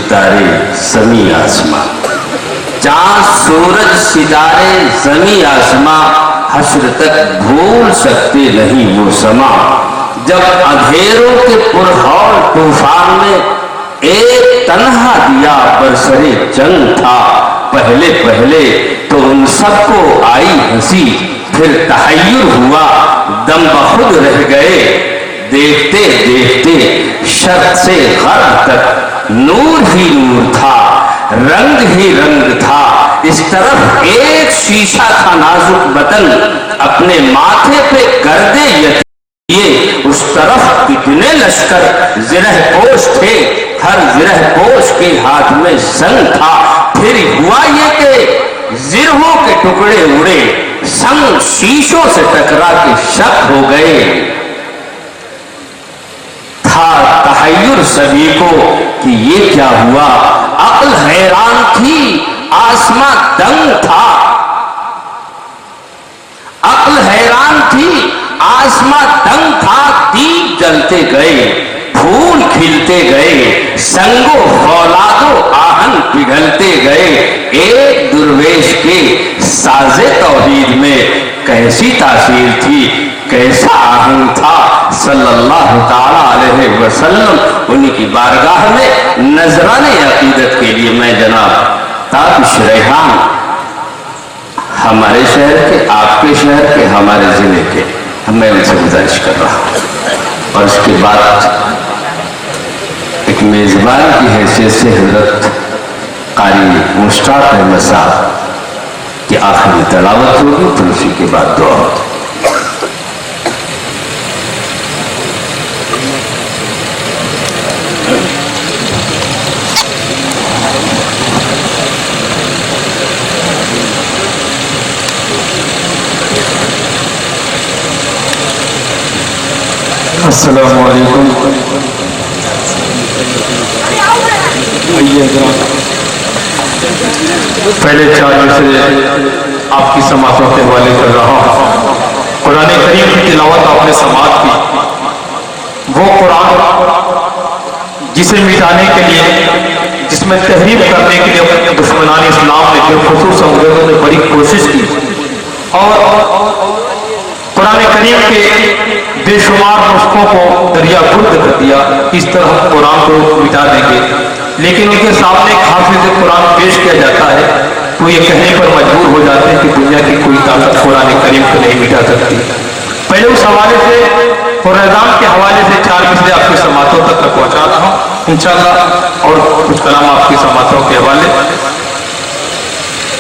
सितारे ज़मीं आसमां, चांद सूरज सितारे ज़मीं आसमां हश्र तक भूल सकते नहीं वो समा। जब अंधेरों के पुरहौल तूफान में एक तन्हा दिया बरसरे जंग था, पहले पहले तो उन सबको आई हंसी, फिर तहय्युर हुआ, दम बखुद रह गए। देखते देखते शर्क से गर्ब तक नूर ही नूर था, रंग ही रंग था। इस तरफ एक शीशा था नाजुक बदन, अपने माथे पे गर्दे ये, उस तरफ कितने लश्कर जिरह पोश थे, हर जिरह पोश के हाथ में संग था। फिर हुआ ये कि जिरहों के टुकड़े उड़े, संग शीशों से टकरा के शक हो गए। था तहय्युर सभी को कि ये क्या हुआ, अक्ल हैरान थी, आसमां दंग था। अक्ल हैरान थी, आसमां दंग था। दीप जलते गए, फूल खिलते गए, संगो फौलादो आहन पिघलते गए। एक दुर्वेश के साजे तौहीद में कैसी तासीर थी, कैसा आहंग था। सल्लल्लाहु ताला अलैहि वसल्लम उनकी बारगाह में नजराने अकीदत के लिए मैं जनाब ताबिश रेहान, हमारे शहर के, आपके शहर के, हमारे जिले के, मैं उनसे गुजारिश कर रहा हूँ। और उसके बाद एक मेजबान की हैसियत से हजरत कारी मुश्ताक अहमद साहब की आखिरी तलावत होगी, फिर उसी के बाद दुआ होगी। अस्सलामु अलैकुम। पहले 4 दिन से आपकी समातों के हवाले कर रहा हूँ। कुरान करीम की तिलावत आपने समात की, वो कुरान जिसे मिटाने के लिए, जिसमें तहरीफ करने के लिए दुश्मनान इस्लाम ने, बिलखुसूस अंग्रेजों ने बड़ी कोशिश की, और कुरान करीम के बेशुमार नुस्खों को दरिया गुर्द कर दिया। इस तरह हम कुरान को मिटा देंगे, लेकिन उनके सामने एक हाफिज कुरान पेश किया जाता है तो ये कहने पर मजबूर हो जाते हैं कि दुनिया की कोई ताकत कुरान करीम को नहीं मिटा सकती। पहले उस हवाले से कुरान के हवाले से 4 मिसरे आपकी समातों तक पहुँचा रहा हूँ इंशाअल्लाह, और कुछ कलाम आपकी समातों के हवाले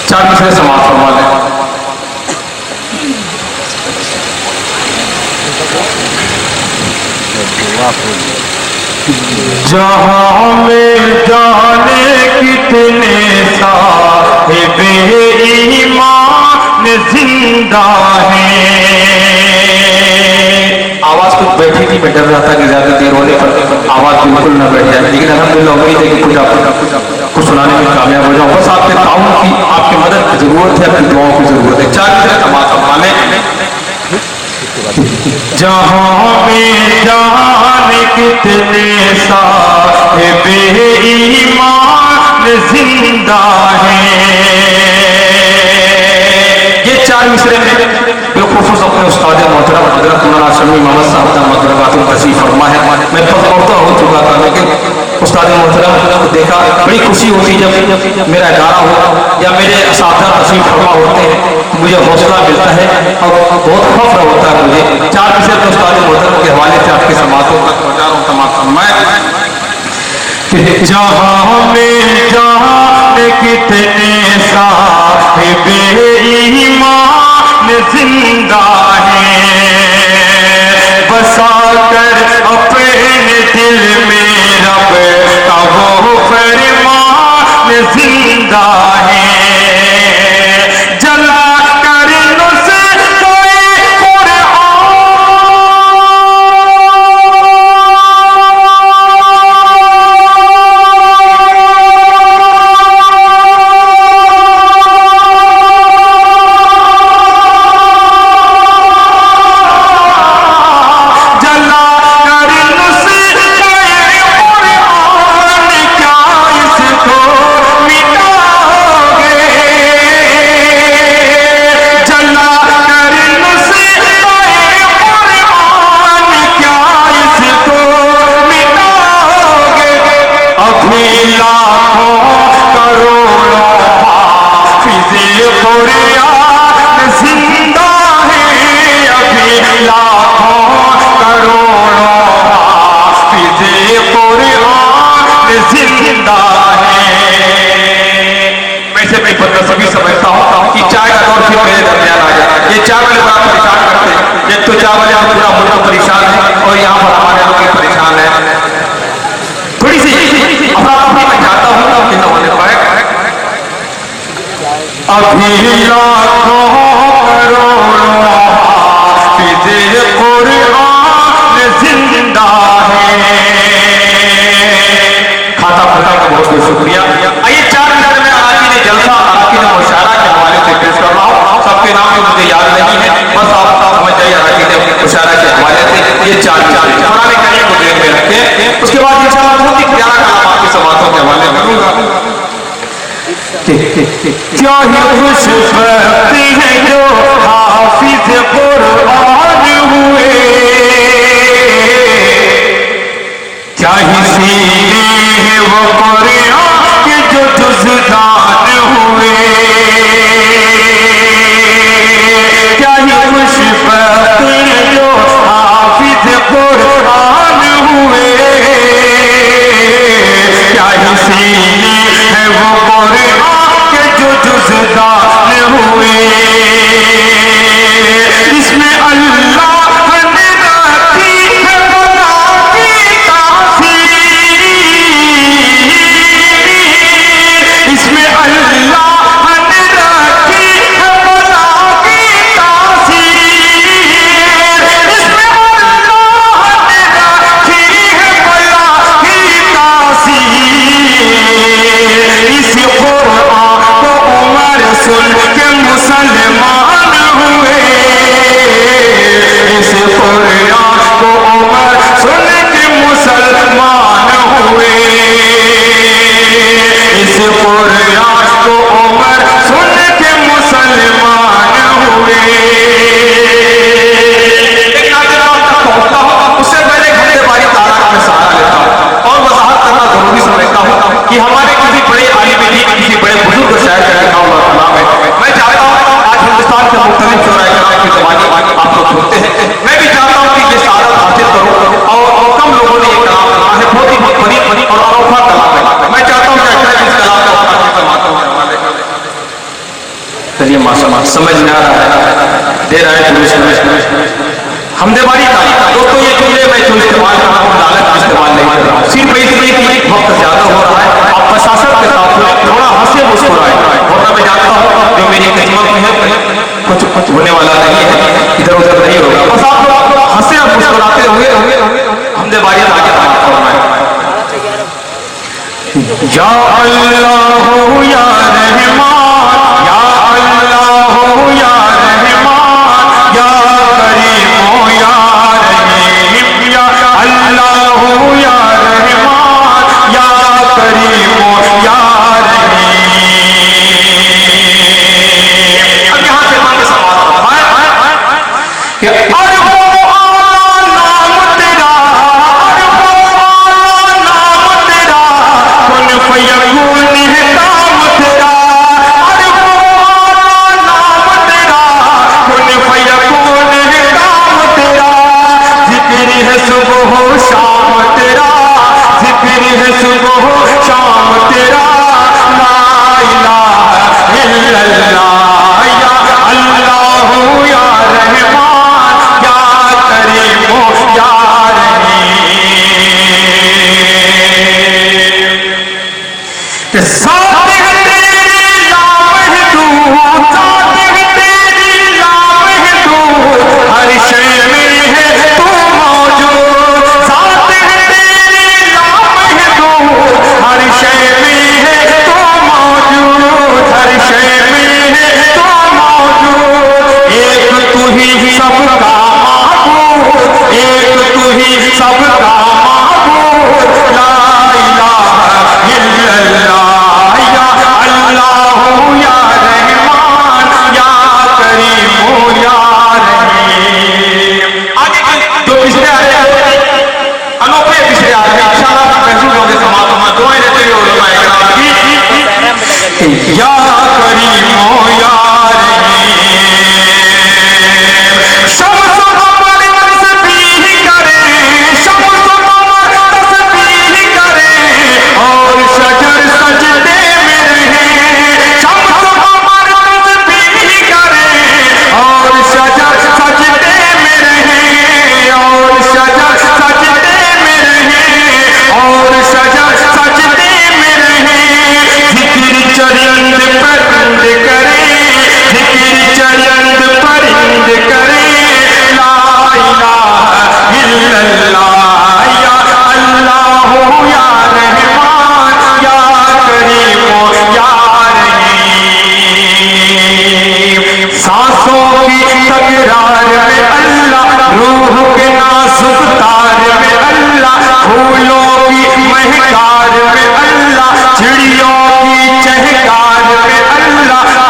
4 मिसरे समात फरमाने। जहाँ में जाने कितने साहिबे ईमान जिंदा हैं। आवाज कुछ बैठी थी, मैं डर रहा था कि ज्यादा देर होने पर आवाज बिल्कुल न बैठ जाए, लेकिन अल्हम्दुलिल्लाह उम्मीद है कि कुछ आपको सुनाने में कामयाब हो जाऊँ। बस आपके ताउन की, आपकी मदद की जरूरत है, आपकी दुआओं की जरूरत है। 4 मिसरे समात फरमाने। जहाँ में जाने कितने साहिबे ईमान जिंदा हैं। ये 4 मिसरे में बिलखुसूस अपने उस्ताद मोहतरम हज़रत मौलाना शमी मोहम्मद साहब का मकरबातुल तशरीफ फरमा है। मैं पढ़ता हो चुका था, लेकिन उस्ताद मोहतरम को देखा, बड़ी खुशी होती जब मेरा इदारा हो या मेरे असातिज़ा तशरीफ फरमा होते हैं, मुझे हौसला मिलता है और बहुत फख्र होता है मुझे। 4 मिसरे तो उस्ताद मोहतरम के हवाले से आपकी समातों तक पहुँचा रहा हूँ। तमाम फरमाए कि जहाँ में जाने कितने साहिबे ईमान जिंदा हैं, बसा कर अपने दिल में रब का वो फरमान जिंदा है। जला कर समझता हूँ कि चाय का दौर फिर मेरे दरमियान आ जाए। ये चाय वाले बड़ा परेशान करते हैं, एक तो चाय वाले हम पूरा मुल्क परेशान है और यहाँ पर हमारे लोग भी परेशान है। थोड़ी सी अपना मैं चाहता हूँ कि न होने पाए। अभी लाखों करोड़ों हाफिज़ कुरान जिंदा है। खाता खाता का बहुत बहुत शुक्रिया। आइए 4 मिनट में अराकी ने जलसा, अराकी ने मुशारा के हवाले से पेश कर रहा हूँ। सबके नाम भी मुझे याद नहीं है, बस आप समझ जाइए अराकी ने मुशारा के हवाले से ये 4 पुराने करीब को देख में रखें। उसके बाद इंशाअल्लाह बहुत ही प्यारा कलाम आपकी समातों के हवाले करूंगा। क्या ही खुश बख्ती है जो हाफिज़ कुरान हुए, क्या ही सीने हैं वो कुरान के जो जुज़दान हुए, क्या ही खुश बख्ती है जो हाफिज़ कुरान हुए, क्या ही सीने हैं वो कुरान के जो जुज़दान हुए। इसमें अल्लाह ने रखी है बला की तासीर, इसमें अल्लाह ने रखी है बला की तासीर, इसमें अल्लाह ने रखी है बला की तासीर। इस कुरान को उमर सुन के मुसलमान हुए, इस कुरान को उमर सुन के मुसलमान हुए, इस कुरान को उमर सुन के मुसलमान हुए। एक नाज़िरात तक पहुंचता हूं, उससे पहले घंटे बारी तारीख में सहारा लेता हूं और वजाहत करना जरूरी समझता हूं कि हमारे किसी बड़े आलिम दीन, किसी बड़े बुजुर्ग शायर का नाम है। मैं चाहता हूं आज हिंदुस्तान के मुख्तलिफ शोराए कराम की ज़बानी आप लोग सुनते हैं, मैं भी चाहता हूं कि ये सआदत हासिल करूं और कम लोगों ने ये कलाम कहा है, बहुत ही बड़ी और अनोखा कलाम है। मैं चाहता हूं कि अक्सर इस कलाम को अपना फरमाता हूं हवाले कर। चलिए माशाअल्लाह समझ में आ रहा है, दे रहा है दुरुस्त हमदे बारी का। दोस्तों ये जुमले मैं जो इस्तेमाल कर रहा हूँ लालच में इस्तेमाल नहीं कर रहा हूँ, सिर्फ इसलिए कि वक्त ज्यादा हो रहा है, आप प्रशासन के साथ थोड़ा हंसे मुस्कुराए, वरना मैं जानता हूँ जो मेरी खिदमत में है कुछ होने वाला नहीं है, इधर उधर नहीं होगा। बस आप लोग हंसे और मुस्कुराते हुए हमदे बारी आगे फरमाए। या अल्लाह या रहमान, या अल्लाह या रहमान, या करीम या रहीम, या अल्लाह या रहमान, या करीम या रहीम।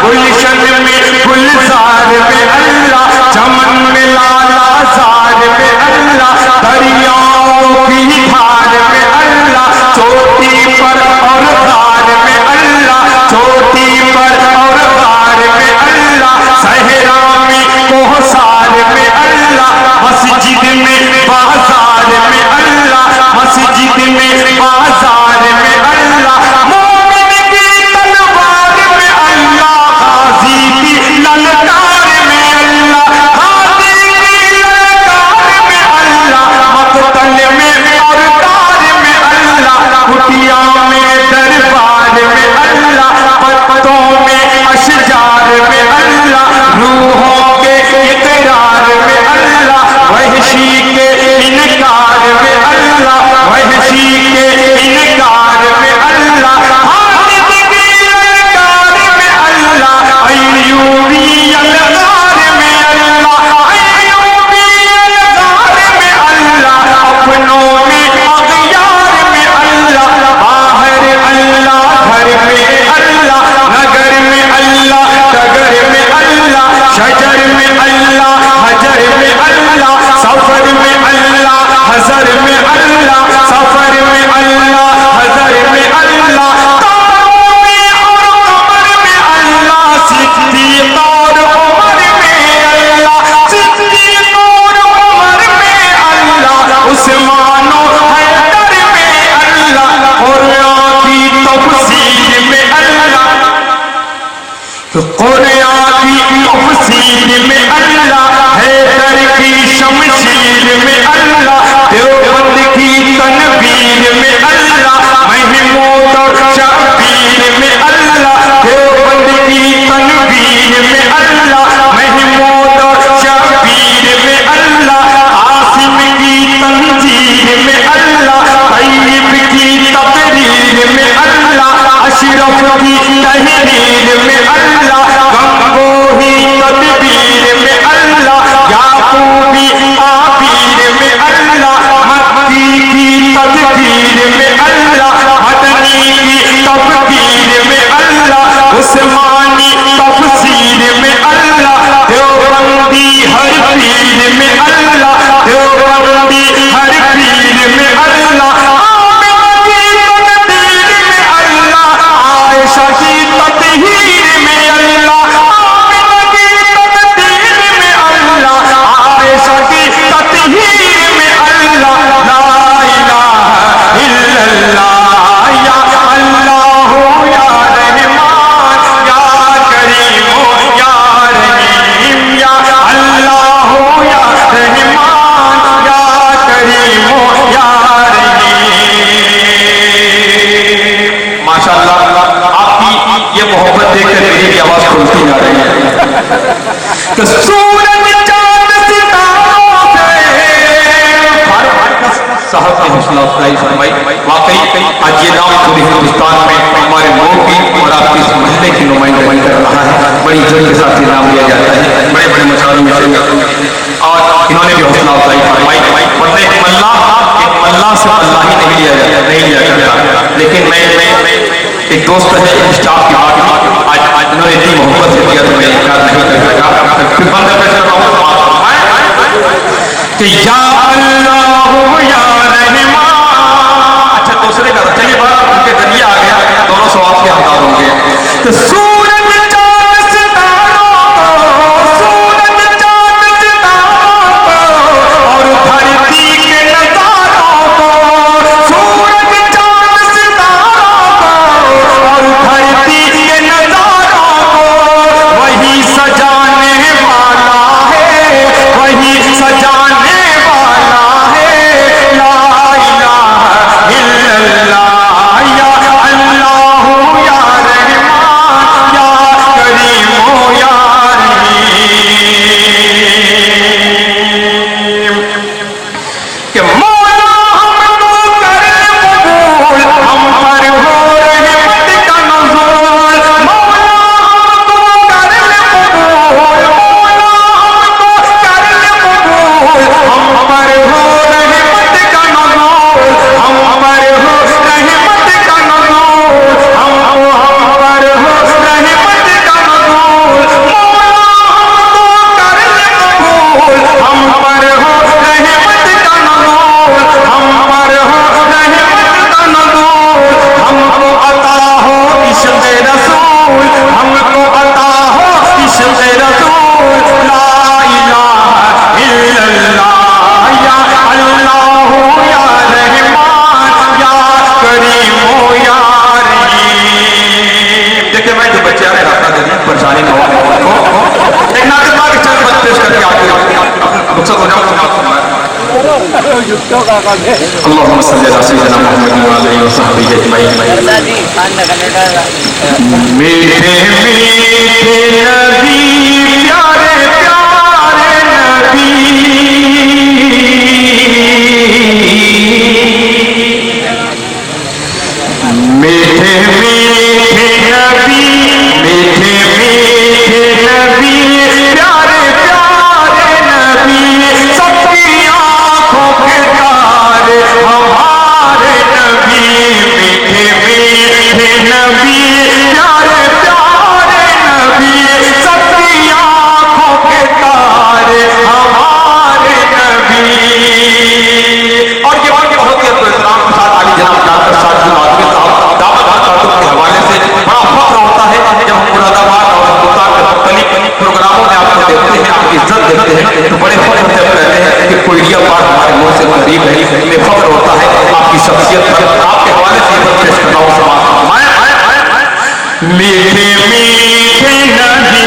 گلشن میں گلزار میں اللہ، چمن میں لالا زار میں اللہ، دریاؤں کی دھار میں اللہ، چوٹی پر اور غار میں اللہ، چوٹی پر اور غار میں اللہ، صحرا میں کوہسار میں اللہ، مسجد میں بازار میں اللہ، مسجد میں بازار میں اللہ، مومن کی تلوار میں اللہ، غازی کی للکار میں اللہ، غازی کی للکار میں اللہ، مقتل میں اور کار میں اللہ، کٹیا میں دربار میں اللہ، پتوں میں اشجار میں اللہ، روحوں کے اقرار میں اللہ، وحشی کے انکار میں اللہ، وحشی کے انکار میں اللہ، حامد کی للکار میں اللہ، ایوبی الغار میں اللہ، ایوبی الغار میں اللہ، اپنوں میں اغیار میں اللہ، باہر اللہ گھر میں اللہ، نگر میں اللہ ڈگر میں اللہ، شجر میں اللہ حجر میں اللہ، سفر میں اللہ حضر میں اللہ، سفر میں اللہ حضر میں اللہ، تاروں میں اور قمر میں اللہ، صدیق اور عمر میں اللہ، صدیق اور عمر میں اللہ، عثمان و حیدر میں اللہ، قرآن کی تفسیر میں اللہ، قرآن کی تفسیر میں اللہ، حیدر کی شمشیر میں اللہ، دیوبند کی تنویر میں اللہ، محمود اور شبیر میں اللہ، دیوبند کی تنویر میں اللہ، محمود اور شبیر میں اللہ، عاصم کی تنظیر میں اللہ، طیب کی تقریر میں اللہ، اشرف کی تحریر میں اللہ، گنگوہی تدبیر میں اللہ، یعقوبی تعبیر میں اللہ، مکی کی تدبیر میں اللہ، مدنی کی تفکیر میں اللہ، عثمانی تفسیر میں اللہ، دیوبندی ہر پیر میں اللہ، دیوبندی ہر پیر میں اللہ، آمن کی تقدیر میں اللہ، عائشہ کی تطہیر میں اللہ، آمن کی تقدیر میں اللہ، عائشہ کی تطہیر میں اللہ، لا الہ الا اللہ، یا اللہ یا رحمان یا کریم یا رحیم، یا اللہ یا رحمان یا کریم یا رحیم۔ ماشاءاللہ آپ کی یہ محبت دیکھ کر میری بھی آواز کھلتی جا رہی ہے کہ سورج چاند ستاروں سے صاحب نے حوصلہ افزائی فرمائی۔ واقعی آج یہ نام پورے ہندوستان میں ہمارے ملک کی اور آپ کی اس محلے کی نمائندگی کر رہا ہے، بڑی عزت کے ساتھ یہ نام لیا جاتا ہے، بڑے بڑے مشاعروں میں شرکت، اور انہوں نے بھی حوصلہ افزائی فرمائی۔ ورنہ ایک ملا سے اللہ ہی نہیں لیا جاتا، لیکن میں ایک دوست ہے اسٹاف کی بات آج انہوں نے اتنی محبت سے کیا تو میں انکار نہیں کر سکا، پھر بند کر رہا ہوں کہ یا اللہ یا رحمان۔ اچھا دوسرے کا چلیے بات ان کے ذریعے آ گیا، دونوں ثواب کے حقدار ہوں گے کہ سورج چاند ستاروں کو، سورج چاند ستاروں کو اور دھرتی کے نظاروں کو، سورج چاند ستاروں کو اور دھرتی کے نظاروں کو، وہی سجانے والا ہے، وہی سجانے والا रुखसत हो जाओ। अल्लाहुम्मा सल्ली अला सय्यिदिना मुहम्मद व आलिहि व सहबिहि अजमईन। मीठे मीठे नबी प्यारे प्यारे नबी, मीठे मीठे नबी, मीठे मीठे नबी प्यारे प्यारे नबी, सबकी आंखों के तारे हमारे नबी। मीठे मीठे नबी प्यारे प्यारे नबी, सबकी आंखों के तारे हमारे नबी। और ये बहुत ही एहतराम के साथ आली जनाब डॉक्टर साहब के हवाले से बड़ा फख्र होता है जब हम मुरादाबाद और हिंदुस्तान के मुख्तलिफ प्रोग्रामों में आपको देखते हैं, आपकी इज्जत देखते हैं, तो बड़े फख्र से कहते हैं कि कोयलिया बात हमारे मुंह से करीब है। हमें फख्र होता है आपकी शख्सियत पर। आपके हवाले से पेश करता हूँ समाज। मीठे मीठे नबी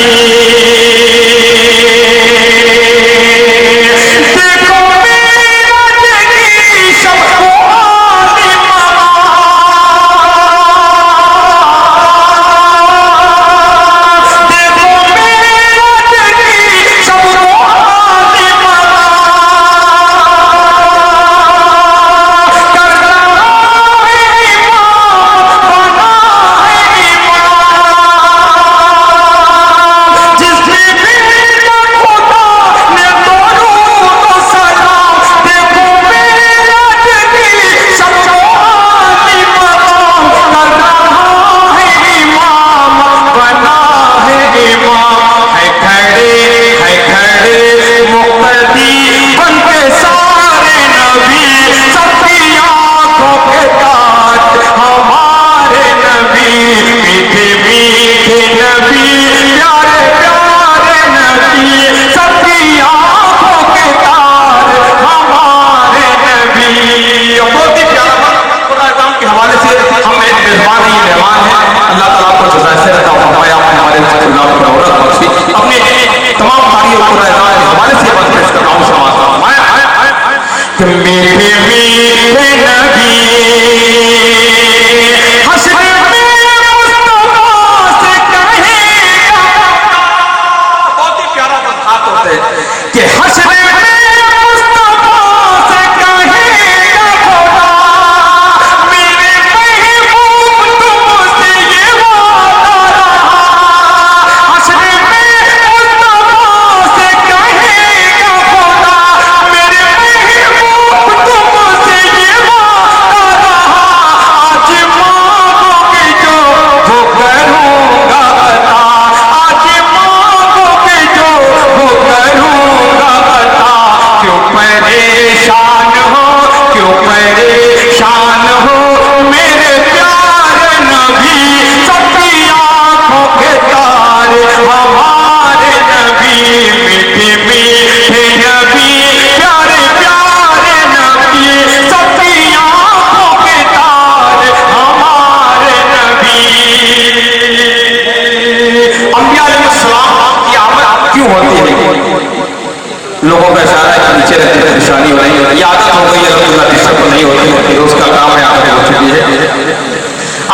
लोगों का इशारा है कि नीचे रहते हैं, निशानी हो रही है, ये आदत हो गई है, डिस्टर्ब नहीं होती, उसका काम है आगे हो चुकी है।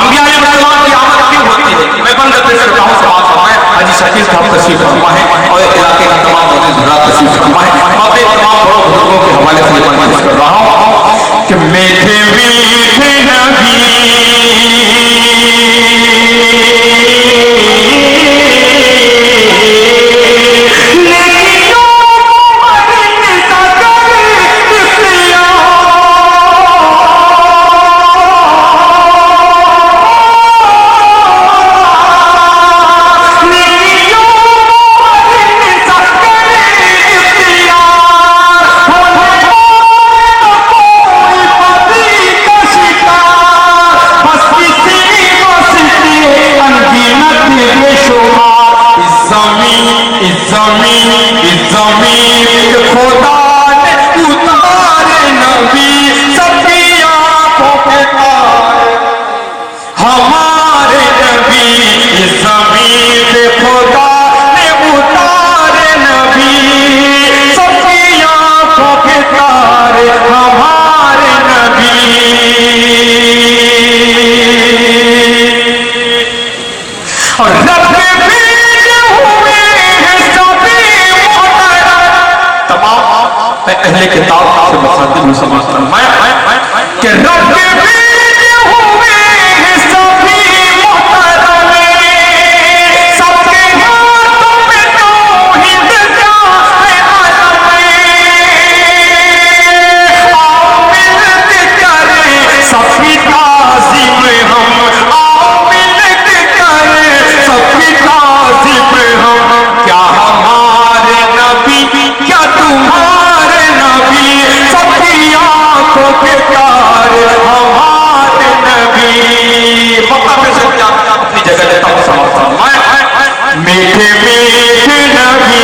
अंबिया अलैहिस्सलाम की आमद क्यों होती है? मैं बंद पेश करता हूँ समाज फरमाए, हाजी शकील साहब तशरीफ फरमा है और इलाके के तमाम हजरात तशरीफ फरमा है। मैं अपने तमाम बड़ों बुजुर्गों के हवाले से बंद पेश कर रहा हूँ कि मीठे मीठे नबी खुदा ने उतारे नबी सबकी اہل کتاب سے بخاطب ہوئے سماعت فرمائے کہ رب کے بھیجے ہوئے ہیں سبھی محترم، سب کے ہاتھوں میں توحید کا ہے علم، آؤ مل کے کریں سب کی تعظیم ہم، آؤ مل کے کریں سب کی تعظیم ہم، کیا ہمارے نبی کیا تمہارے نبی، سب کی آنکھوں کے تارے ہمارے نبی۔ وقت میں سے کیا اپنی جگہ لیتا ہوں سماعت فرمائے میٹھے میٹھے نبی۔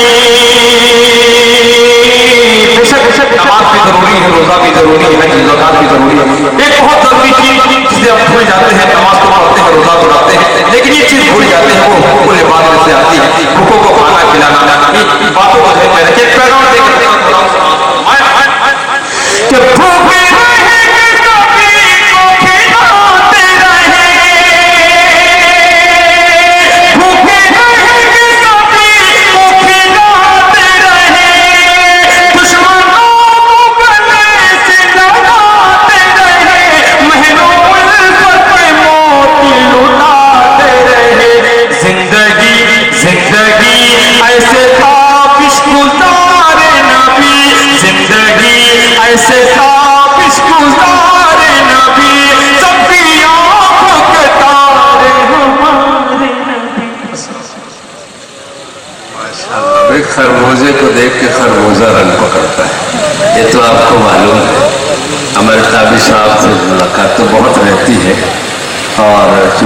بے شک نماز بھی ضروری ہے، روزہ بھی ضروری ہے، حج زکات بھی ضروری ہے، ایک بہت ضروری چیز جسے ہم بھول جاتے ہیں، نماز تو پڑھتے ہیں، روزہ تو رکھتے ہیں، لیکن یہ چیز بھول جاتے ہیں، وہ حقوق العباد میں سے آتی ہے، بھوکوں کو کھانا کھلانا، باتوں کو ذہن میں رکھے، پیغام دے کر کہ بھوکے رہیں گے کبھی کو کھلاتے رہیں گے، بھوکے رہیں گے کبھی کو کھلاتے رہیں گے، دشمنوں کو گلے سے لگاتے رہیں، مہنوں الفت پہ موتی لٹاتے رہیں، زندگی زندگی ایسے تابش گزار نبی، زندگی ایسے تابش گزار نبی، سب کی آنکھوں کے تارے ہمارے نبی۔ ایک خربوزے کو دیکھ کے خربوزہ رنگ پکڑتا ہے، یہ تو آپ کو معلوم ہے، ہمارے تابی صاحب سے